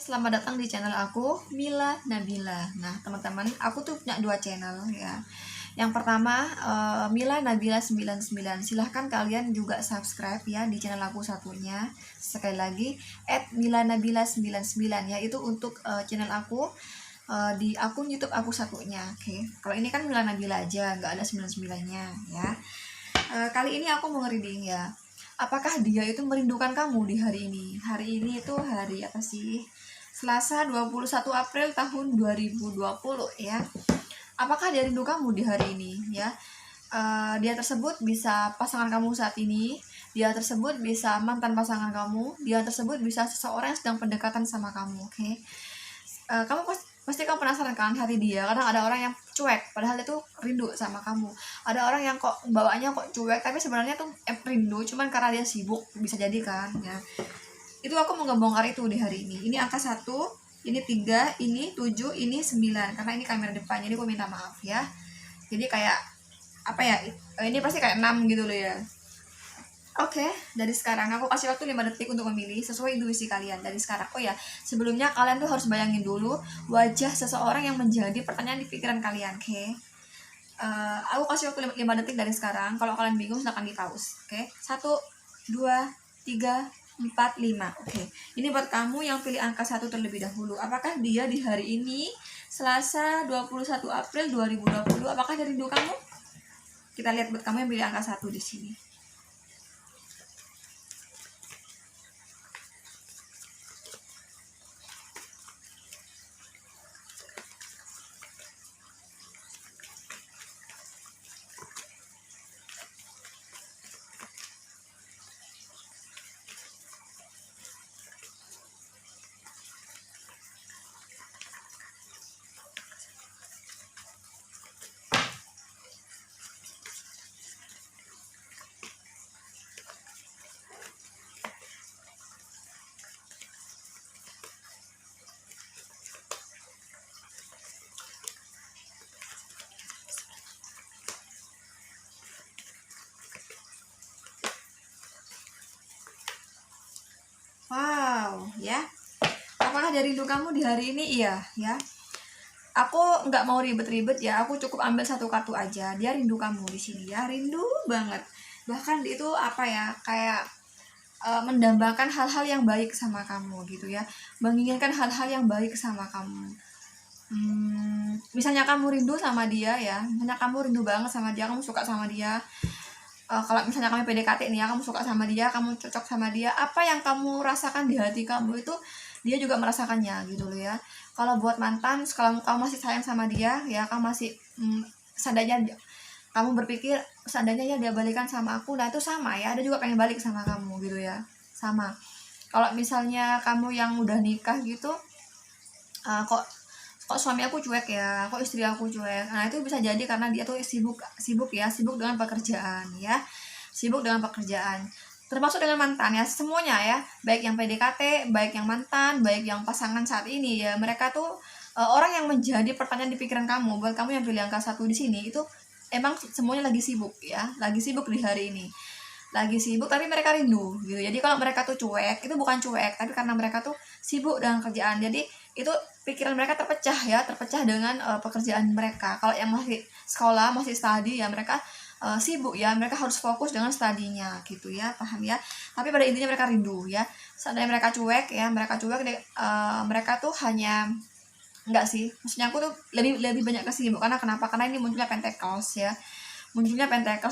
Selamat datang di channel aku, Mila Nabila. Nah, teman-teman, aku tuh punya 2 channel ya. Yang pertama, Mila Nabila 99. Silahkan kalian juga subscribe ya di channel aku satunya. Sekali lagi, @milanabila99 ya. Itu untuk channel aku di akun YouTube aku satunya. Oke. Kalau ini kan Mila Nabila aja, nggak ada 99-nya ya. Kali ini aku mau nge-reading ya. Apakah dia itu merindukan kamu di hari ini? Hari ini itu hari apa sih? Selasa 21 April tahun 2020 ya. Apakah dia rindu kamu di hari ini ya? Dia tersebut bisa pasangan kamu saat ini, dia tersebut bisa mantan pasangan kamu, dia tersebut bisa seseorang yang sedang pendekatan sama kamu, oke? Kamu pasti kamu penasaran kan hari dia. Kadang ada orang yang cuek padahal itu rindu sama kamu, ada orang yang kok bawaannya kok cuek tapi sebenarnya tuh rindu cuman karena dia sibuk, bisa jadi kan ya. Itu aku mau ngebongkar itu di hari ini. Ini angka 1, ini 3, ini 7, ini 9. Karena ini kamera depan, jadi aku minta maaf ya. Jadi kayak apa ya? Ini pasti kayak 6 gitu loh ya. Oke, dari sekarang aku kasih waktu 5 detik untuk memilih sesuai intuisi kalian dari sekarang. Oh ya, sebelumnya kalian tuh harus bayangin dulu wajah seseorang yang menjadi pertanyaan di pikiran kalian, oke? Aku kasih waktu 5 detik dari sekarang. Kalau kalian bingung silahkan di pause, oke? 1, 2, 3, 4, 5. Oke, ini buat kamu yang pilih angka 1 terlebih dahulu. Apakah dia di hari ini Selasa 21 April 2020 apakah dia rindu kamu? Kita lihat buat kamu yang pilih angka 1 di sini. Wow, ya. Apakah dia rindu kamu di hari ini? Iya, ya. Aku nggak mau ribet-ribet ya. Aku cukup ambil 1 kartu aja. Dia rindu kamu di sini ya, rindu banget. Bahkan itu apa ya? Kayak mendambakan hal-hal yang baik sama kamu gitu ya. Menginginkan hal-hal yang baik sama kamu. Misalnya kamu rindu sama dia ya. Misalnya kamu rindu banget sama dia, kamu suka sama dia. Kalau misalnya kamu PDKT nih ya, kamu suka sama dia, kamu cocok sama dia, apa yang kamu rasakan di hati kamu itu dia juga merasakannya gitu loh ya. Kalau buat mantan, kalau kamu masih sayang sama dia ya, kamu masih seandainya kamu berpikir seandainya ya dia balikan sama aku, nah itu sama ya, ada juga pengen balik sama kamu gitu ya, sama. Kalau misalnya kamu yang udah nikah gitu, kok suami aku cuek ya, kok istri aku cuek, nah itu bisa jadi karena dia tuh sibuk dengan pekerjaan ya, sibuk dengan pekerjaan, termasuk dengan mantan ya, semuanya ya, baik yang PDKT, baik yang mantan, baik yang pasangan saat ini ya, mereka tuh orang yang menjadi pertanyaan di pikiran kamu. Buat kamu yang pilih angka 1 di sini, itu emang semuanya lagi sibuk ya, lagi sibuk di hari ini, lagi sibuk tapi mereka rindu gitu. Jadi kalau mereka tuh cuek, itu bukan cuek, tapi karena mereka tuh sibuk dengan kerjaan. Jadi itu pikiran mereka terpecah dengan pekerjaan mereka. Kalau yang masih sekolah, masih studi ya, mereka sibuk ya, mereka harus fokus dengan studinya gitu ya, paham ya. Tapi pada intinya mereka rindu ya. Seandainya mereka cuek ya, mereka tuh hanya enggak sih, maksudnya aku tuh lebih banyak ke sibuk. Karena ini munculnya Pentacles ya,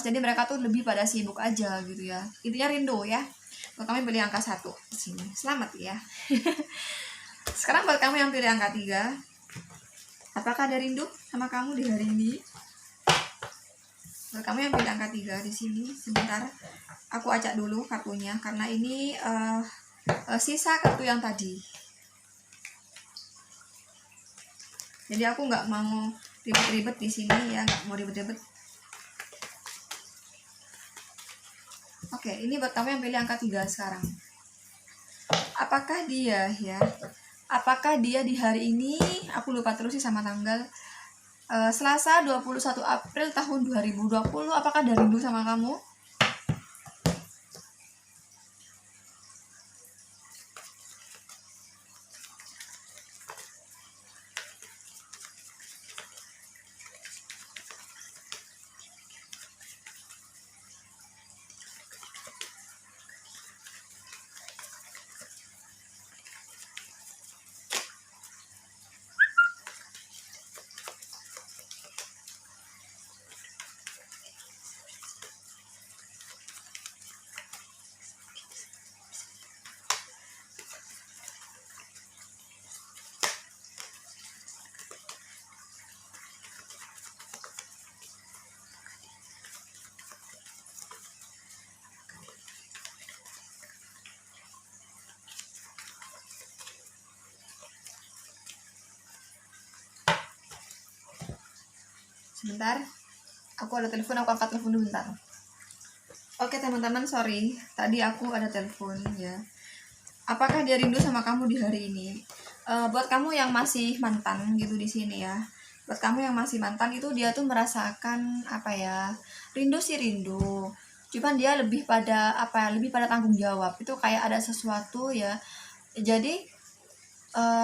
jadi mereka tuh lebih pada sibuk aja gitu ya, intinya rindu ya. Kalau kami pilih angka 1 di sini, selamat ya. Sekarang buat kamu yang pilih angka 3, apakah ada rindu sama kamu di hari ini? Buat kamu yang pilih angka 3 di sini, sebentar aku acak dulu kartunya karena ini sisa kartu yang tadi. Jadi aku nggak mau ribet-ribet di sini ya, nggak mau ribet-ribet. Oke, ini buat kamu yang pilih angka 3 sekarang. Apakah dia di hari ini, aku lupa terus sih sama tanggal, Selasa 21 April tahun 2020, apakah ada rindu sama kamu? Sebentar, aku ada telepon, aku angkat telepon dulu bentar. Oke teman-teman, sorry, tadi aku ada telepon ya. Apakah dia rindu sama kamu di hari ini? Buat kamu yang masih mantan gitu di sini ya, buat kamu yang masih mantan itu dia tuh merasakan apa ya, rindu sih rindu, cuman dia lebih pada apa, lebih pada tanggung jawab. Itu kayak ada sesuatu ya. Jadi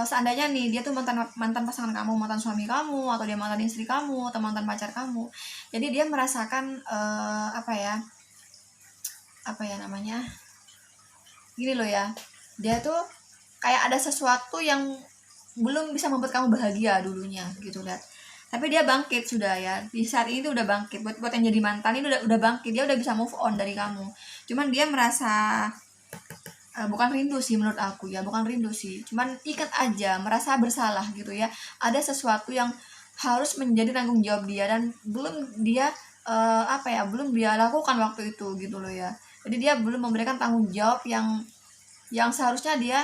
seandainya nih dia tuh mantan mantan pasangan kamu, mantan suami kamu, atau dia mantan istri kamu, atau mantan pacar kamu, jadi dia merasakan apa ya namanya, gini loh ya, dia tuh kayak ada sesuatu yang belum bisa membuat kamu bahagia dulunya gitu, lihat. Tapi dia bangkit sudah ya, di saat ini tuh udah bangkit. Buat yang jadi mantan ini udah bangkit, dia udah bisa move on dari kamu. Cuman dia merasa bukan rindu sih menurut aku ya, bukan rindu sih, cuman ikat aja, merasa bersalah gitu ya. Ada sesuatu yang harus menjadi tanggung jawab dia dan belum dia belum dia lakukan waktu itu gitu loh ya. Jadi dia belum memberikan tanggung jawab yang seharusnya dia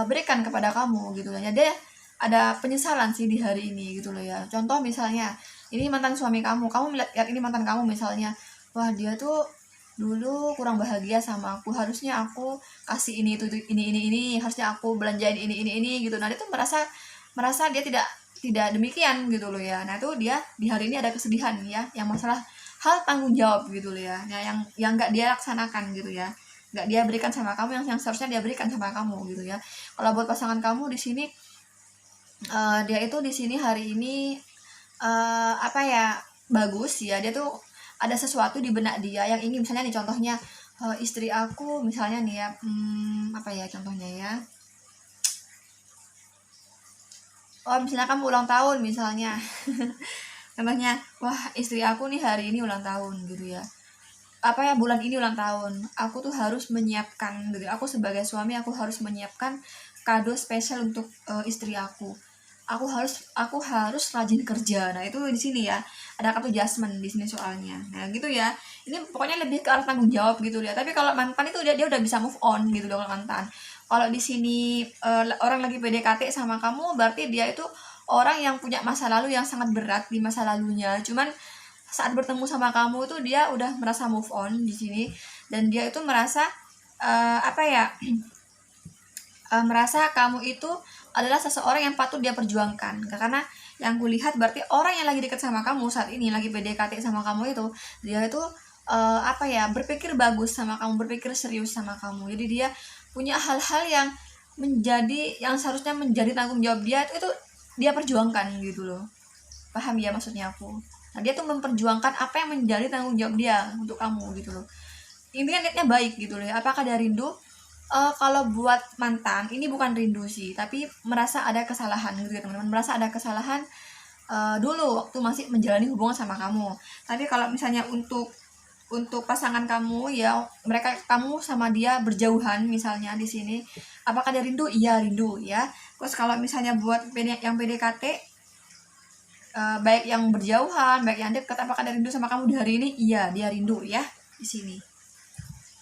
berikan kepada kamu gitu loh ya. Dia ada penyesalan sih di hari ini gitu loh ya. Contoh misalnya ini mantan suami kamu lihat ini mantan kamu misalnya, wah dia tuh dulu kurang bahagia sama aku, harusnya aku kasih ini itu ini, harusnya aku belanjain ini gitu. Nah dia tuh merasa dia tidak demikian gitu loh ya. Nah itu dia di hari ini ada kesedihan ya, yang masalah hal tanggung jawab gitu loh ya. Nah yang nggak dia laksanakan gitu ya, nggak dia berikan sama kamu yang seharusnya dia berikan sama kamu gitu ya. Kalau buat pasangan kamu di sini, dia itu di sini hari ini bagus ya, dia tuh ada sesuatu di benak dia yang ingin, misalnya nih contohnya, istri aku misalnya nih ya, contohnya ya, misalnya kamu ulang tahun misalnya. Contohnya, wah istri aku nih hari ini ulang tahun gitu ya, bulan ini ulang tahun, aku tuh harus menyiapkan gitu, aku sebagai suami aku harus menyiapkan kado spesial untuk istri aku harus rajin kerja. Nah itu di sini ya ada kata jasmine di sini soalnya. Nah gitu ya, ini pokoknya lebih ke arah tanggung jawab gitu ya. Tapi kalau mantan itu dia udah bisa move on gitu dong mantan. Kalau di sini orang lagi PDKT sama kamu, berarti dia itu orang yang punya masa lalu yang sangat berat di masa lalunya. Cuman saat bertemu sama kamu itu dia udah merasa move on di sini, dan dia itu merasa merasa kamu itu adalah seseorang yang patut dia perjuangkan. Karena yang kulihat berarti orang yang lagi dekat sama kamu saat ini, lagi PDKT sama kamu itu, dia itu berpikir bagus sama kamu, berpikir serius sama kamu. Jadi dia punya hal-hal yang seharusnya menjadi tanggung jawab dia itu dia perjuangkan gitu loh. Paham ya maksudnya aku? Nah dia tuh memperjuangkan apa yang menjadi tanggung jawab dia untuk kamu gitu loh. Intinya niatnya baik gitu loh ya. Apakah dia rindu? Kalau buat mantan ini bukan rindu sih, tapi merasa ada kesalahan gitu ya teman-teman, merasa ada kesalahan dulu waktu masih menjalani hubungan sama kamu. Tapi kalau misalnya untuk pasangan kamu ya, kamu sama dia berjauhan misalnya di sini, apakah dia rindu? Iya rindu ya. Terus kalau misalnya buat yang PDKT, baik yang berjauhan, baik yang dekat, apakah dia rindu sama kamu di hari ini? Iya, dia rindu ya di sini.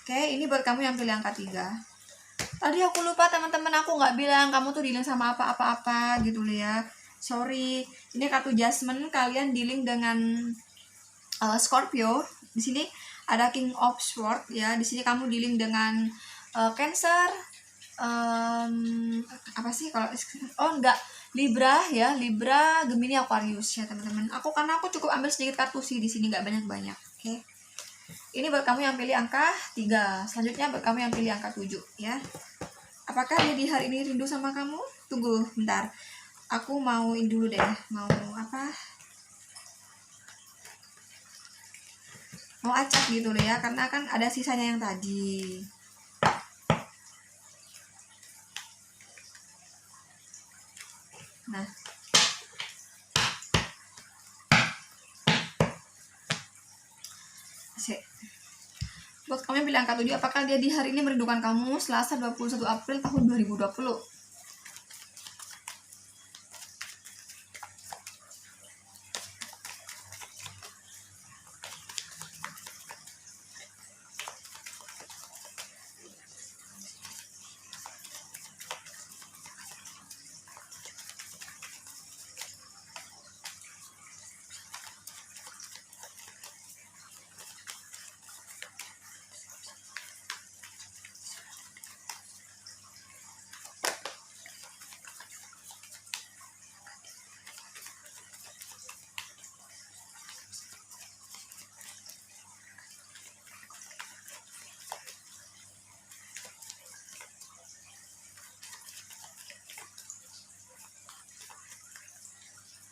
Oke, ini buat kamu yang pilih angka 3. Tadi aku lupa teman-teman, aku nggak bilang kamu tuh dealing sama apa-apa gitu loh ya. Sorry. Ini kartu Jasmine, kalian dealing dengan Scorpio. Di sini ada King of Swords ya. Di sini kamu dealing dengan Cancer. Libra ya, Libra, Gemini, Aquarius ya teman-teman. Karena aku cukup ambil sedikit kartu sih di sini, nggak banyak-banyak. Oke. Ini buat kamu yang pilih angka 3. Selanjutnya buat kamu yang pilih angka 7 ya. Apakah dia di hari ini rindu sama kamu? Tunggu bentar. Aku mau ini dulu deh. Mau acak gitu loh ya, karena kan ada sisanya yang tadi. Nah, buat kamu yang pilih angka 7, apakah dia di hari ini merindukan kamu? Selasa 21 April tahun 2020.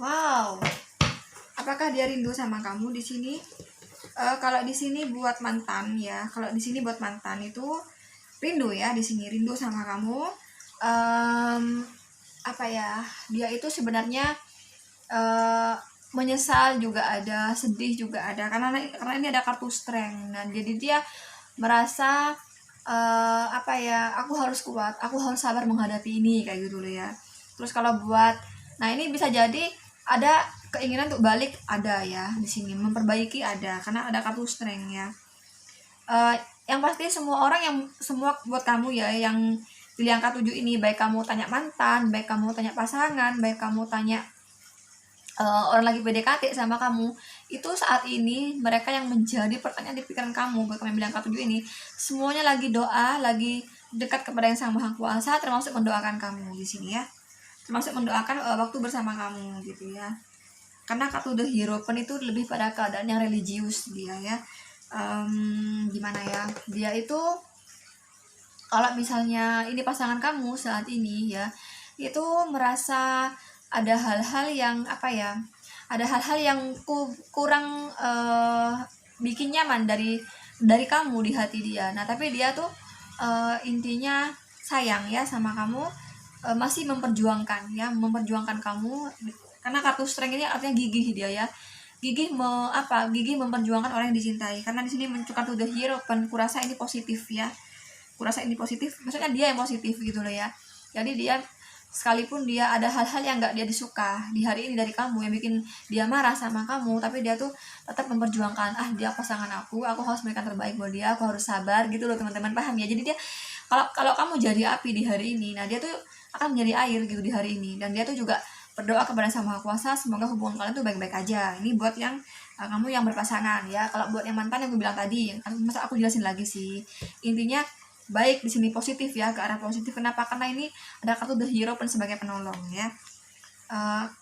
Wow, apakah dia rindu sama kamu di sini? Kalau di sini buat mantan ya, kalau di sini buat mantan itu rindu ya, di sini rindu sama kamu. Apa ya? Dia itu sebenarnya eh, menyesal juga ada, sedih juga ada, karena ini ada kartu strength. Nah, jadi dia merasa apa ya, aku harus kuat, aku harus sabar menghadapi ini kayak gitu loh ya. Terus kalau buat, nah ini bisa jadi ada keinginan untuk balik, ada ya di sini, memperbaiki ada, karena ada kartu strength ya. Eh, yang pasti semua orang, yang semua buat kamu ya, yang pilih angka 7 ini, baik kamu tanya mantan, baik kamu tanya pasangan, baik kamu tanya orang lagi PDKT sama kamu, itu saat ini mereka yang menjadi pertanyaan di pikiran kamu, buat kamu bilang angka 7 ini, semuanya lagi doa, lagi dekat kepada yang Sang Maha Kuasa, termasuk mendoakan kamu di sini ya, termasuk mendoakan waktu bersama kamu gitu ya. Karena kartu The Hierophant itu lebih pada keadaan yang religius dia ya. Gimana ya, dia itu kalau misalnya ini pasangan kamu saat ini ya, itu merasa ada hal-hal yang apa ya, ada hal-hal yang kurang bikin nyaman dari kamu di hati dia. Nah tapi dia tuh intinya sayang ya sama kamu, masih memperjuangkan ya, memperjuangkan kamu, karena kartu strength ini artinya gigih dia ya, gigih memperjuangkan orang yang dicintai. Karena di sini muncul kartu The Hierophant, kurasa ini positif ya, kurasa ini positif, maksudnya dia yang positif gitu loh ya. Jadi dia, sekalipun dia ada hal-hal yang nggak dia disuka di hari ini dari kamu, yang bikin dia marah sama kamu, tapi dia tuh tetap memperjuangkan, dia pasangan aku harus memberikan terbaik buat dia, aku harus sabar gitu loh teman-teman, paham ya. Jadi dia, kalau kamu jadi api di hari ini, nah dia tuh akan menjadi air gitu di hari ini. Dan dia tuh juga berdoa kepada Sang Maha Kuasa, semoga hubungan kalian tuh baik-baik aja. Ini buat yang kamu yang berpasangan ya. Kalau buat yang mantan, yang gue bilang tadi, masa aku jelasin lagi sih, intinya baik di sini, positif ya, ke arah positif. Kenapa? Karena ini ada kartu The Hierophant sebagai penolong ya.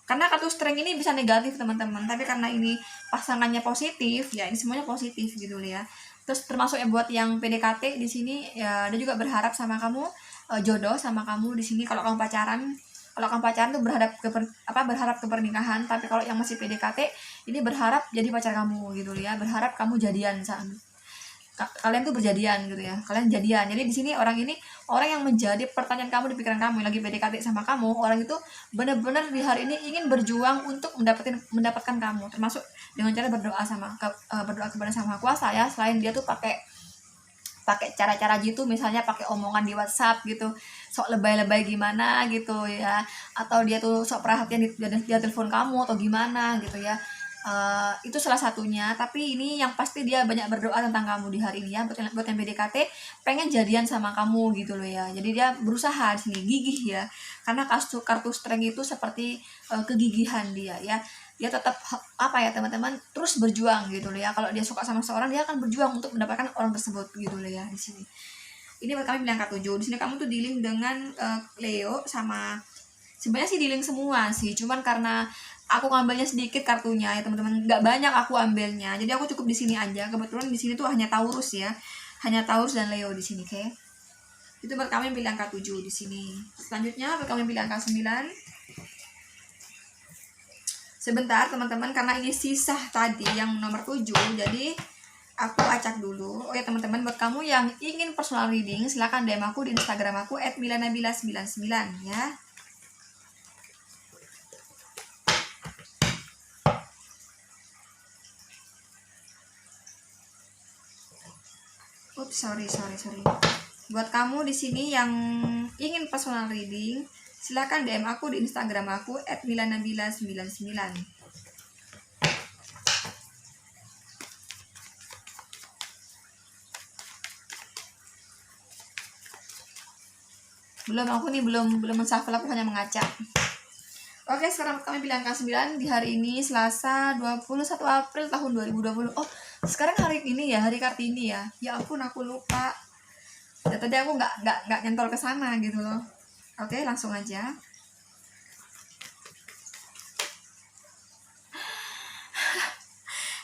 Karena kartu strength ini bisa negatif teman-teman, tapi karena ini pasangannya positif ya, ini semuanya positif gitu loh ya. Terus termasuk ya buat yang PDKT di sini ya, dia juga berharap sama kamu, jodoh sama kamu di sini. Kalau kamu pacaran tuh berharap ke pernikahan, tapi kalau yang masih PDKT ini berharap jadi pacar kamu gitu ya, berharap kamu jadian sama kalian tuh, berjadian gitu ya, kalian jadian. Jadi di sini orang yang menjadi pertanyaan kamu di pikiran kamu, yang lagi PDKT sama kamu, orang itu benar-benar di hari ini ingin berjuang untuk mendapatkan kamu, termasuk dengan cara berdoa kepada Sang Maha Kuasa ya. Selain dia tuh pakai cara-cara gitu, misalnya pakai omongan di WhatsApp gitu, sok lebay-lebay gimana gitu ya, atau dia tuh sok perhatian dia telepon kamu atau gimana gitu ya. Itu salah satunya, tapi ini yang pasti dia banyak berdoa tentang kamu di hari ini ya, buat yang PDKT pengen jadian sama kamu gitu loh ya. Jadi dia berusaha di sini, gigih ya, karena kartu strength itu seperti kegigihan dia ya. Dia tetap apa ya teman-teman, terus berjuang gitu loh ya. Kalau dia suka sama seorang, dia akan berjuang untuk mendapatkan orang tersebut gitu loh ya di sini. Ini buat kami bilang kartu 7. Di sini kamu tuh dealing dengan Leo sama, sebenarnya sih dealing semua sih, cuman karena aku ngambilnya sedikit kartunya ya teman-teman, nggak banyak aku ambilnya, jadi aku cukup di sini aja. Kebetulan di sini tuh hanya Taurus ya, hanya Taurus dan Leo di sini, oke. Itu buat kami yang pilih angka 7 di sini. Selanjutnya buat kami yang pilih angka 9. Sebentar teman-teman, karena ini sisa tadi yang nomor 7, jadi aku acak dulu. Oh ya teman-teman, buat kamu yang ingin personal reading, silahkan DM aku di Instagram aku @milanabila99 ya. Sorry. Buat kamu di sini yang ingin personal reading, silakan DM aku di Instagram aku @milanabila99. belum menshuffle, aku hanya mengacak. Oke, sekarang kami bilang angka 9 di hari ini Selasa 21 April tahun 2020. Oh, sekarang hari ini ya, hari Kartini ya. Ya ampun, aku lupa. Ya, tadi aku nggak nyentol ke sana gitu loh. Oke, langsung aja.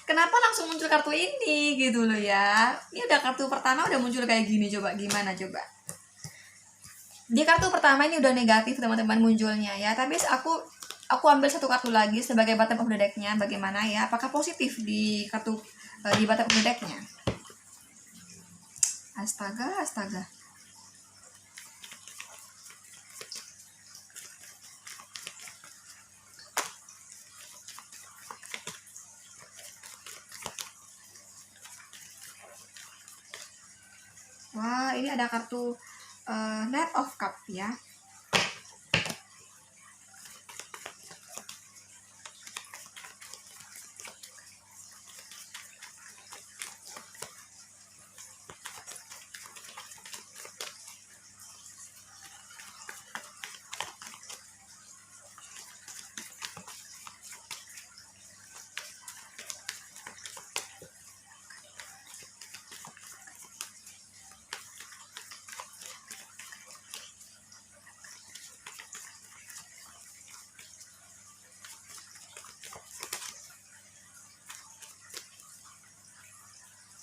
Kenapa langsung muncul kartu ini gitu loh ya. Ini udah kartu pertama udah muncul kayak gini, coba gimana coba. Di kartu pertama ini udah negatif teman-teman munculnya ya, tapi aku aku ambil satu kartu lagi sebagai bottom of the deck-nya. Bagaimana ya? Apakah positif di kartu di bottom of the deck-nya? Astaga, astaga. Wah, ini ada kartu Knight of Cup ya.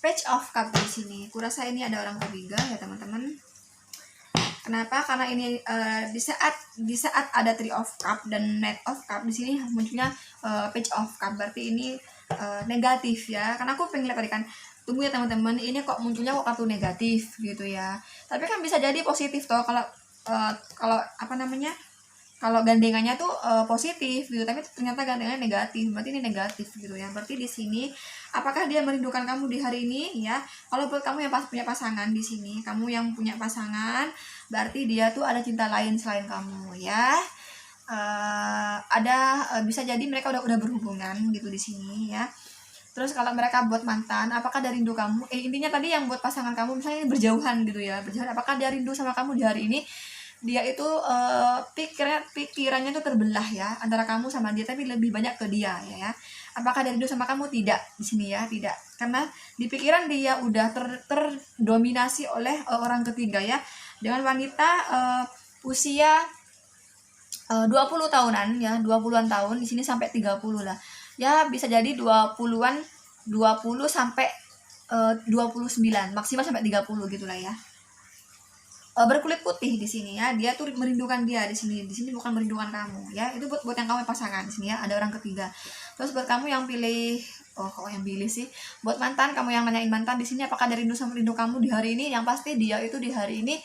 Page of Cup di sini. Kurasa ini ada orang ketiga ya teman-teman. Kenapa? Karena ini di saat ada Three of Cup dan Knight of Cup di sini munculnya Page of Cup. Berarti ini negatif ya. Karena aku pengen lihat tadi kan. Tunggu ya teman-teman. Ini kok munculnya kok kartu negatif gitu ya. Tapi kan bisa jadi positif toh kalau apa namanya? Kalau gandengannya tuh positif gitu, tapi ternyata gandengannya negatif, berarti ini negatif gitu ya. Berarti di sini apakah dia merindukan kamu di hari ini ya? Kalau buat kamu yang punya pasangan di sini, kamu yang punya pasangan, berarti dia tuh ada cinta lain selain kamu ya. Bisa jadi mereka udah berhubungan gitu di sini ya. Terus kalau mereka buat mantan, apakah dia rindu kamu? Intinya tadi yang buat pasangan kamu misalnya berjauhan gitu ya, berjauhan. Apakah dia rindu sama kamu di hari ini? Dia itu pikirannya tuh terbelah ya antara kamu sama dia, tapi lebih banyak ke dia ya. Apakah dia rindu sama kamu? Tidak di sini ya, tidak. Karena di pikiran dia udah terdominasi oleh orang ketiga ya, dengan wanita usia 20 tahunan ya, 20-an tahun di sini sampai 30 lah. Ya bisa jadi 20-an, 20 sampai 29, maksimal sampai 30 gitulah ya. Berkulit putih di sini ya, dia tuh merindukan dia di sini bukan merindukan kamu ya. Itu buat yang kamu pasangan di sini ya, ada orang ketiga. Terus buat kamu yang pilih, kok yang pilih sih, buat mantan, kamu yang nanyain mantan di sini apakah dia rindu kamu di hari ini? Yang pasti dia itu di hari ini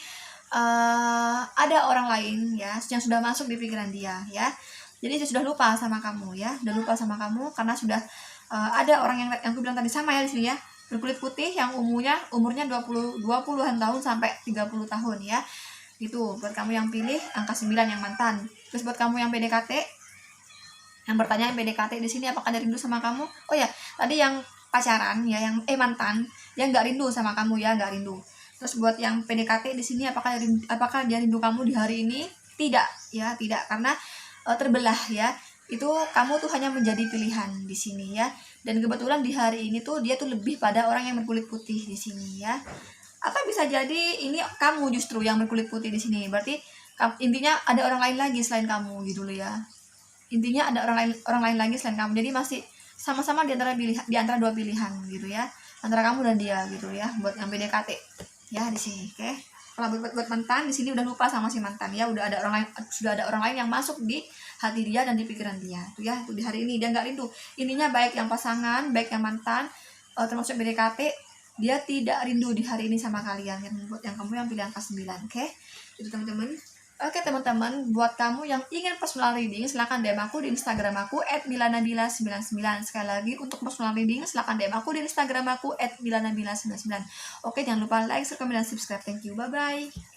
ada orang lain ya yang sudah masuk di pikiran dia ya. Jadi dia sudah lupa sama kamu ya, udah lupa sama kamu karena sudah ada orang yang aku bilang tadi sama ya di sini ya, berkulit putih yang umurnya 20-an tahun sampai 30 tahun ya. Itu buat kamu yang pilih angka 9 yang mantan. Terus buat kamu yang PDKT, yang bertanya PDKT di sini apakah dia rindu sama kamu? Oh ya, tadi yang pacaran ya, yang mantan yang nggak rindu sama kamu ya, nggak rindu. Terus buat yang PDKT di sini apakah dia rindu kamu di hari ini? Tidak ya, tidak, karena terbelah ya. Itu kamu tuh hanya menjadi pilihan di sini ya. Dan kebetulan di hari ini tuh dia tuh lebih pada orang yang berkulit putih di sini ya. Atau bisa jadi ini kamu justru yang berkulit putih di sini. Berarti intinya ada orang lain lagi selain kamu gitu loh ya. Intinya ada orang lain lagi selain kamu. Jadi masih sama-sama di antara dua pilihan gitu ya. Antara kamu dan dia gitu ya. Buat yang PDKT ya di sini, oke. Kalau buat mantan di sini udah lupa sama si mantan ya, sudah ada orang lain yang masuk di hati dia dan di pikiran dia tuh ya. Tuh di hari ini dia nggak rindu. Intinya baik yang pasangan, baik yang mantan, termasuk PDKT, dia tidak rindu di hari ini sama kalian. Buat yang kamu yang pilih angka 9, oke. Itu teman-teman. Oke teman-teman, buat kamu yang ingin personal reading, silahkan DM aku di Instagram aku @milanabila99. Sekali lagi, untuk personal reading, silahkan DM aku di Instagram aku @milanabila99. Oke, jangan lupa like, comment, dan subscribe. Thank you, bye-bye.